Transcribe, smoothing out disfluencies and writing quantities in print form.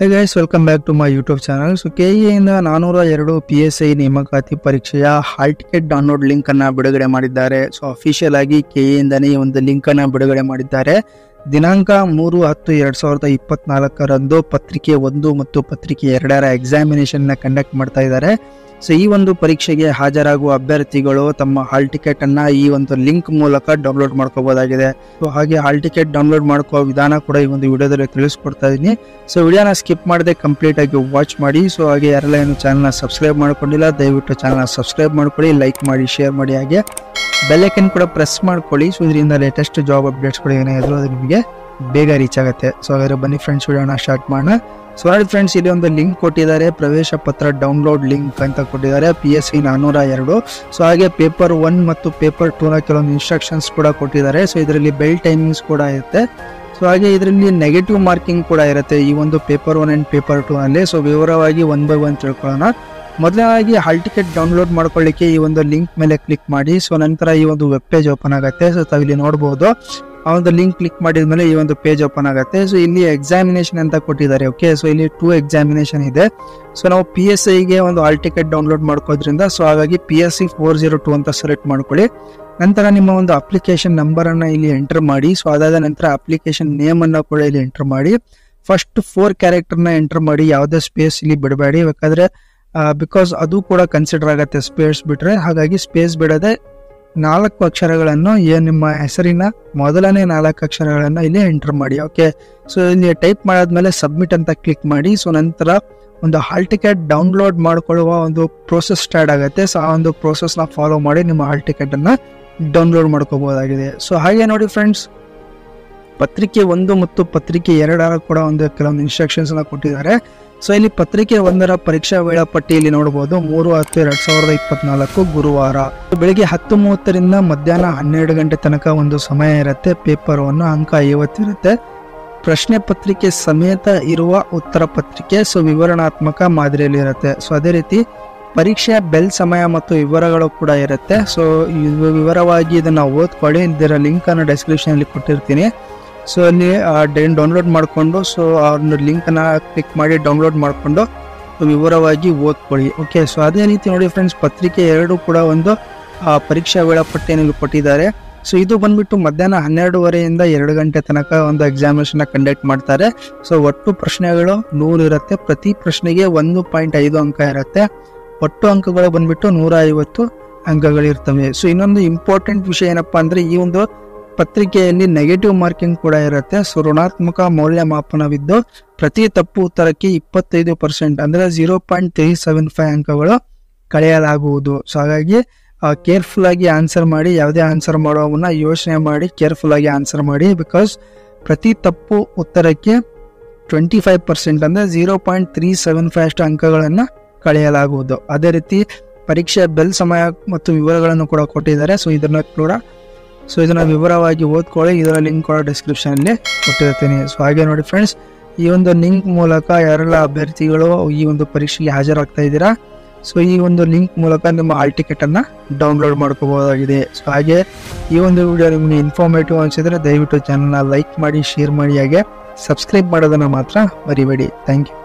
Hey guys, welcome back to my YouTube channel. So KE ಇಂದ 402 PSI ನೇಮಕಾತಿ ಪರೀಕ್ಷೆಯ hall ticket download link ಅನ್ನು ಬಿಡುಗಡೆ ಮಾಡಿದ್ದಾರೆ. ಸೊ ಅಫಿಷಿಯಲ್ ಆಗಿ KE ಇಂದನೇ ಈ ಒಂದು ಲಿಂಕ್ ಅನ್ನು ಬಿಡುಗಡೆ ಮಾಡಿದ್ದಾರೆ. ದಿನಾಂಕ 3/10/2024 ರಂದು ಪತ್ರಿಕೆ 1 ಮತ್ತು ಪತ್ರಿಕೆ 2ರ ಎಕ್ಸಾಮಿನೇಷನ್ ನ ಕಂಡಕ್ಟ್ ಮಾಡ್ತಾ ಇದ್ದಾರೆ. ಸೊ ಈ ಒಂದು ಪರೀಕ್ಷೆಗೆ ಹಾಜರಾಗುವ ಅಭ್ಯರ್ಥಿಗಳು ತಮ್ಮ ಹಾಲ್ ಟಿಕೆಟ್ ಅನ್ನ ಈ ಒಂದು ಲಿಂಕ್ ಮೂಲಕ ಡೌನ್ಲೋಡ್ ಮಾಡ್ಕೋಬಹುದಾಗಿದೆ. ಸೊ ಹಾಗೆ ಹಾಲ್ ಟಿಕೆಟ್ ಡೌನ್ಲೋಡ್ ಮಾಡ್ಕೋ ವಿಧಾನ ಕೂಡ ಈ ಒಂದು ವಿಡಿಯೋದಲ್ಲಿ ತಿಳಿಸ್ಕೊಡ್ತಾ ಇದೀನಿ. ಸೊ ವಿಡಿಯೋನ ಸ್ಕಿಪ್ ಮಾಡದೆ ಕಂಪ್ಲೀಟ್ ಆಗಿ ವಾಚ್ ಮಾಡಿ. ಸೊ ಹಾಗೆ ಯಾರೆಲ್ಲ ಏನು ಚಾನಲ್ನ ಸಬ್ಸ್ಕ್ರೈಬ್ ಮಾಡ್ಕೊಂಡಿಲ್ಲ ದಯವಿಟ್ಟು ಚಾನಲ್ನ ಸಬ್ಸ್ಕ್ರೈಬ್ ಮಾಡ್ಕೊಳ್ಳಿ, ಲೈಕ್ ಮಾಡಿ, ಶೇರ್ ಮಾಡಿ, ಹಾಗೆ ಬೆಲ್ ಐಕನ್ ಕೂಡ ಪ್ರೆಸ್ ಮಾಡ್ಕೊಳ್ಳಿ. ಸೊ ಇದರಿಂದ ಲೇಟೆಸ್ಟ್ ಜಾಬ್ ಅಪ್ಡೇಟ್ಸ್ಗಳು ಏನೇ ಇದ್ರು ಅದು ನಿಮಗೆ ಬೇಗ ರೀಚ್ ಆಗುತ್ತೆ. ಸೊ ಹಾಗಾದ್ರೆ ಬನ್ನಿ ಫ್ರೆಂಡ್ಸ್, ವಿಡಿಯೋನ ಸ್ಟಾರ್ಟ್ ಮಾಡೋಣ. ಸೊ ನೋಡಿ ಫ್ರೆಂಡ್ಸ್, ಇಲ್ಲಿ ಒಂದು ಲಿಂಕ್ ಕೊಟ್ಟಿದ್ದಾರೆ, ಪ್ರವೇಶ ಪತ್ರ ಡೌನ್ಲೋಡ್ ಲಿಂಕ್ ಅಂತ ಕೊಟ್ಟಿದ್ದಾರೆ, PSI 402. ಸೊ ಹಾಗೆ ಪೇಪರ್ 1 ಮತ್ತು ಪೇಪರ್ 2ನ ಕೆಲವೊಂದು ಇನ್ಸ್ಟ್ರಕ್ಷನ್ಸ್ ಕೂಡ ಕೊಟ್ಟಿದ್ದಾರೆ. ಸೊ ಇದರಲ್ಲಿ ಬೆಲ್ ಟೈಮಿಂಗ್ಸ್ ಕೂಡ ಇರುತ್ತೆ. ಸೊ ಹಾಗೆ ಇದರಲ್ಲಿ ನೆಗೆಟಿವ್ ಮಾರ್ಕಿಂಗ್ ಕೂಡ ಇರುತ್ತೆ ಈ ಒಂದು ಪೇಪರ್ 1 ಅಂಡ್ ಪೇಪರ್ 2 ನಲ್ಲಿ. ಸೊ ವಿವರವಾಗಿ 1 by 1 ತಿಳ್ಕೊಳ್ಳೋಣ. ಮೊದಲನೇದಾಗಿ ಹಾಲ್ ಟಿಕೆಟ್ ಡೌನ್ಲೋಡ್ ಮಾಡ್ಕೊಳ್ಳಿಕ್ಕೆ ಈ ಒಂದು ಲಿಂಕ್ ಮೇಲೆ ಕ್ಲಿಕ್ ಮಾಡಿ. ಸೊ ನಂತರ ಈ ಒಂದು ವೆಬ್ ಪೇಜ್ ಓಪನ್ ಆಗುತ್ತೆ. ಸೊ ತಾವಿಲ್ಲಿ ನೋಡಬಹುದು, ಆ ಒಂದು ಲಿಂಕ್ ಕ್ಲಿಕ್ ಮಾಡಿದ್ಮೇಲೆ ಈ ಒಂದು ಪೇಜ್ ಓಪನ್ ಆಗುತ್ತೆ. ಸೊ ಇಲ್ಲಿ ಎಕ್ಸಾಮಿನೇಷನ್ ಅಂತ ಕೊಟ್ಟಿದ್ದಾರೆ. ಓಕೆ, ಸೊ ಇಲ್ಲಿ 2 ಎಕ್ಸಾಮಿನೇಷನ್ ಇದೆ. ಸೊ ನಾವು PSIಗೆ ಒಂದು ಹಾಲ್ ಟಿಕೆಟ್ ಡೌನ್ಲೋಡ್ ಮಾಡ್ಕೋದ್ರಿಂದ ಸೊ ಹಾಗಾಗಿ PSI 402 ಅಂತ ಸೆಲೆಕ್ಟ್ ಮಾಡ್ಕೊಳ್ಳಿ. ನಂತರ ನಿಮ್ಮ ಒಂದು ಅಪ್ಲಿಕೇಶನ್ ನಂಬರ್ ಅನ್ನ ಇಲ್ಲಿ ಎಂಟರ್ ಮಾಡಿ. ಸೊ ಅದಾದ ನಂತರ ಅಪ್ಲಿಕೇಶನ್ ನೇಮ್ ಅನ್ನ ಕೂಡ ಇಲ್ಲಿ ಎಂಟರ್ ಮಾಡಿ. ಫಸ್ಟ್ 4 ಕ್ಯಾರೆಕ್ಟರ್ ನ ಎಂಟರ್ ಮಾಡಿ, ಯಾವುದೇ ಸ್ಪೇಸ್ ಇಲ್ಲಿ ಬಿಡಬೇಡಿ, ಬೇಕಾದ್ರೆ ಬಿಕಾಸ್ ಅದು ಕೂಡ ಕನ್ಸಿಡರ್ ಆಗುತ್ತೆ ಸ್ಪೇಸ್ ಬಿಟ್ರೆ. ಹಾಗಾಗಿ ಸ್ಪೇಸ್ ಬಿಡದೆ 4 ಅಕ್ಷರಗಳನ್ನು ನಿಮ್ಮ ಹೆಸರಿನ ಮೊದಲನೇ 4 ಅಕ್ಷರಗಳನ್ನು ಇಲ್ಲಿ ಎಂಟರ್ ಮಾಡಿ. ಓಕೆ, ಸೊ ಇಲ್ಲಿ ಟೈಪ್ ಮಾಡಾದ್ಮೇಲೆ ಸಬ್ಮಿಟ್ ಅಂತ ಕ್ಲಿಕ್ ಮಾಡಿ. ಸೊ ನಂತರ ಒಂದು ಹಾಲ್ ಟಿಕೆಟ್ ಡೌನ್ಲೋಡ್ ಮಾಡ್ಕೊಳ್ಳುವ ಒಂದು ಪ್ರೋಸೆಸ್ ಸ್ಟಾರ್ಟ್ ಆಗುತ್ತೆ. ಸೊ ಆ ಒಂದು ಪ್ರೋಸೆಸ್ ನ ಫಾಲೋ ಮಾಡಿ ನಿಮ್ಮ ಹಾಲ್ ಟಿಕೆಟ್ ಅನ್ನ ಡೌನ್ಲೋಡ್ ಮಾಡ್ಕೋಬಹುದಾಗಿದೆ. ಸೊ ಹಾಗೆ ನೋಡಿ ಫ್ರೆಂಡ್ಸ್, ಪತ್ರಿಕೆ 1 ಮತ್ತು ಪತ್ರಿಕೆ 2ರ ಕೂಡ ಒಂದು ಕೆಲವೊಂದು ಇನ್ಸ್ಟ್ರಕ್ಷನ್ಸ್ ನ ಕೊಟ್ಟಿದ್ದಾರೆ. ಸೊ ಇಲ್ಲಿ ಪತ್ರಿಕೆ 1ರ ಪರೀಕ್ಷಾ ವೇಳಾಪಟ್ಟಿಯಲ್ಲಿ ನೋಡಬಹುದು 3/10/2024 ಗುರುವಾರ ಬೆಳಿಗ್ಗೆ 10:30ರಿಂದ ಮಧ್ಯಾಹ್ನ 12 ಗಂಟೆ ತನಕ ಒಂದು ಸಮಯ ಇರುತ್ತೆ. ಪೇಪರ್ 1 ಅಂಕ 50 ಇರುತ್ತೆ. ಪ್ರಶ್ನೆ ಪತ್ರಿಕೆ ಸಮೇತ ಇರುವ ಉತ್ತರ ಪತ್ರಿಕೆ ಸೊ ವಿವರಣಾತ್ಮಕ ಮಾದರಿಯಲ್ಲಿ ಇರುತ್ತೆ. ಸೊ ಅದೇ ರೀತಿ ಪರೀಕ್ಷೆಯ ಬೆಲ್ ಸಮಯ ಮತ್ತು ವಿವರಗಳು ಕೂಡ ಇರುತ್ತೆ. ಸೊ ವಿವರವಾಗಿ ಇದನ್ನ ಓದ್ಕೊಳ್ಳಿ. ಇದರ ಲಿಂಕ್ ಅನ್ನು ಡಿಸ್ಕ್ರಿಪ್ಷನ್ ಅಲ್ಲಿ ಕೊಟ್ಟಿರ್ತೀನಿ. ಸೊ ಅಲ್ಲಿ ಡೌನ್ಲೋಡ್ ಮಾಡಿಕೊಂಡು ಸೊ ಆ ಒಂದು ಲಿಂಕ್ ಅನ್ನ ಕ್ಲಿಕ್ ಮಾಡಿ ಡೌನ್ಲೋಡ್ ಮಾಡಿಕೊಂಡು ವಿವರವಾಗಿ ಓದ್ಕೊಳ್ಳಿ. ಓಕೆ, ಸೊ ಅದೇ ರೀತಿ ನೋಡಿ ಫ್ರೆಂಡ್ಸ್, ಪತ್ರಿಕೆ 2 ಕೂಡ ಒಂದು ಪರೀಕ್ಷಾ ವೇಳಾಪಟ್ಟಿಯನ್ನು ಕೊಟ್ಟಿದ್ದಾರೆ. ಸೊ ಇದು ಬಂದ್ಬಿಟ್ಟು ಮಧ್ಯಾಹ್ನ 12:30ಯಿಂದ 2 ಗಂಟೆ ತನಕ ಒಂದು ಎಕ್ಸಾಮಿನೇಷನ್ ಕಂಡಕ್ಟ್ ಮಾಡ್ತಾರೆ. ಸೊ ಒಟ್ಟು ಪ್ರಶ್ನೆಗಳು 100 ಇರುತ್ತೆ. ಪ್ರತಿ ಪ್ರಶ್ನೆಗೆ 1.5 ಅಂಕ ಇರುತ್ತೆ. ಒಟ್ಟು ಅಂಕಗಳು ಬಂದ್ಬಿಟ್ಟು 150 ಅಂಕಗಳಿರ್ತವೆ. ಸೊ ಇನ್ನೊಂದು ಇಂಪಾರ್ಟೆಂಟ್ ವಿಷಯ ಏನಪ್ಪಾ ಅಂದ್ರೆ, ಈ ಒಂದು ಪತ್ರಿಕೆಯಲ್ಲಿ ನೆಗೆಟಿವ್ ಮಾರ್ಕಿಂಗ್ ಕೂಡ ಇರುತ್ತೆ. ಸೊ ಋಣಾತ್ಮಕ ಮೌಲ್ಯಮಾಪನವಿದ್ದು ಪ್ರತಿ ತಪ್ಪು ಉತ್ತರಕ್ಕೆ 25% ಅಂದ್ರೆ 0.375 ಅಂಕಗಳು ಕಳೆಯಲಾಗುವುದು. ಸೊ ಹಾಗಾಗಿ ಕೇರ್ಫುಲ್ ಆಗಿ ಆನ್ಸರ್ ಮಾಡಿ. ಯಾವುದೇ ಆನ್ಸರ್ ಮಾಡೋವನ್ನ ಯೋಚನೆ ಮಾಡಿ ಕೇರ್ಫುಲ್ ಆಗಿ ಆನ್ಸರ್ ಮಾಡಿ. ಬಿಕಾಸ್ ಪ್ರತಿ ತಪ್ಪು ಉತ್ತರಕ್ಕೆ 25% ಅಂದ್ರೆ 0.375 ಅಷ್ಟು ಅಂಕಗಳನ್ನ ಕಳೆಯಲಾಗುವುದು. ಅದೇ ರೀತಿ ಪರೀಕ್ಷೆಯ ಬೆಲ್ ಸಮಯ ಮತ್ತು ವಿವರಗಳನ್ನು ಕೂಡ ಕೊಟ್ಟಿದ್ದಾರೆ. ಸೊ ಇದನ್ನ ವಿವರವಾಗಿ ಓದ್ಕೊಳ್ಳಿ. ಇದರ ಲಿಂಕ್ ಕೂಡ ಡಿಸ್ಕ್ರಿಪ್ಷನ್ ಅಲ್ಲಿ ಕೊಟ್ಟಿರ್ತೀನಿ. ಸೊ ಹಾಗೆ ನೋಡಿ ಫ್ರೆಂಡ್ಸ್, ಈ ಒಂದು ಲಿಂಕ್ ಮೂಲಕ ಯಾರೆಲ್ಲ ಅಭ್ಯರ್ಥಿಗಳು ಈ ಒಂದು ಪರೀಕ್ಷೆಗೆ ಹಾಜರಾಗ್ತಾ ಇದ್ದೀರಾ, ಸೊ ಈ ಒಂದು ಲಿಂಕ್ ಮೂಲಕ ನಿಮ್ಮ ಹಾಲ್ ಟಿಕೆಟ್ ಅನ್ನ ಡೌನ್ಲೋಡ್ ಮಾಡ್ಕೋಬಹುದಾಗಿದೆ. ಸೊ ಹಾಗೆ ಈ ಒಂದು ವಿಡಿಯೋ ನಿಮ್ಗೆ ಇನ್ಫಾರ್ಮೇಟಿವ್ ಅನ್ಸಿದ್ರೆ ದಯವಿಟ್ಟು ಚಾನಲ್ನ ಲೈಕ್ ಮಾಡಿ, ಶೇರ್ ಮಾಡಿ, ಹಾಗೆ ಸಬ್ಸ್ಕ್ರೈಬ್ ಮಾಡೋದನ್ನ ಮಾತ್ರ ಮರಿಬೇಡಿ. Thank you.